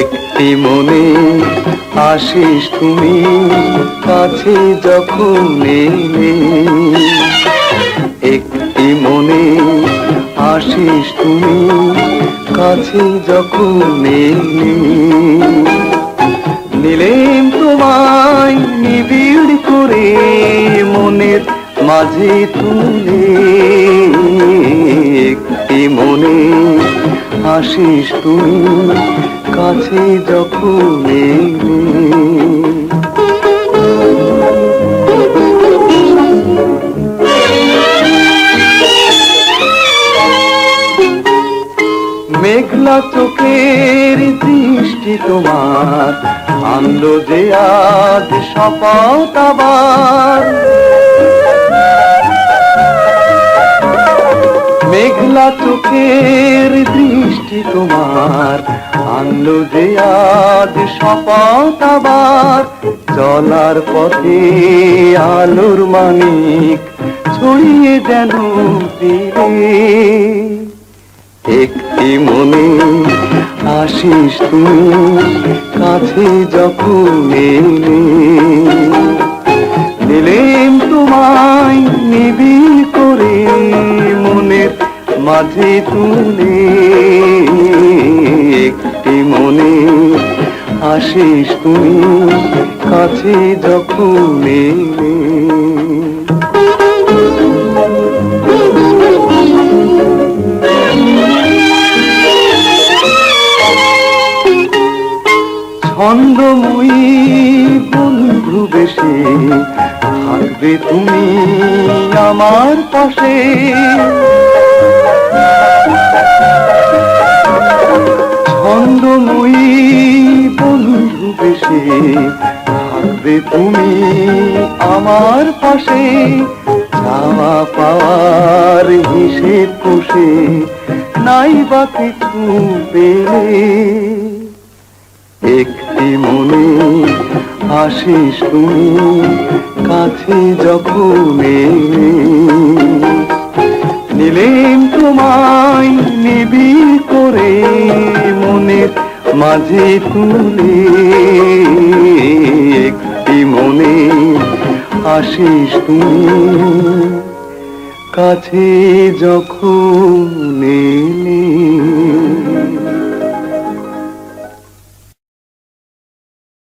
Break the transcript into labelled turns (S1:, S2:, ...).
S1: একটি মনে আসিস তুমি কাছে যখন এলে, একটি মনে আসিস তুমি কাছে যখন এলে, নিলেম তোমায় নিবিড় করে মনের মাঝে তুলে। একটি মনে আসিস তুমি কাছে যখন এলে, মেঘলা চোখের দৃষ্টি তোমার আনলো যে আজ শপথ আবার। মেঘলা চোখের দৃষ্টি তোমার আনলো যে আজ শপথ আবার। চলার পথে আলোর মানিক ছড়িয়ে যেন দিলে, একটি মনে আসিস তুমি কাছে যখন এলে, দিলেম তোমায় নিবিড় করে মনের মাঝে তুলে। একটি মনে আসিস তুমি কাছে যখন এলে, ছন্দময়ী বন্ধু বেশে থাকবে তুমি আমার পাশে। ছন্দময়ী বন্ধু বেশে থাকবে তুমি আমার পাশে। চাওয়া পাওয়ার হিসেব কষে নাই বা কিছু পেলে, একটি মনে আসিস তুমি কাছে যখন এলে, নিলেম তোমায় নিবিড় করে মনের মাঝে তুলে। একটি মনে আসিস তুমি কাছে যখন এলে।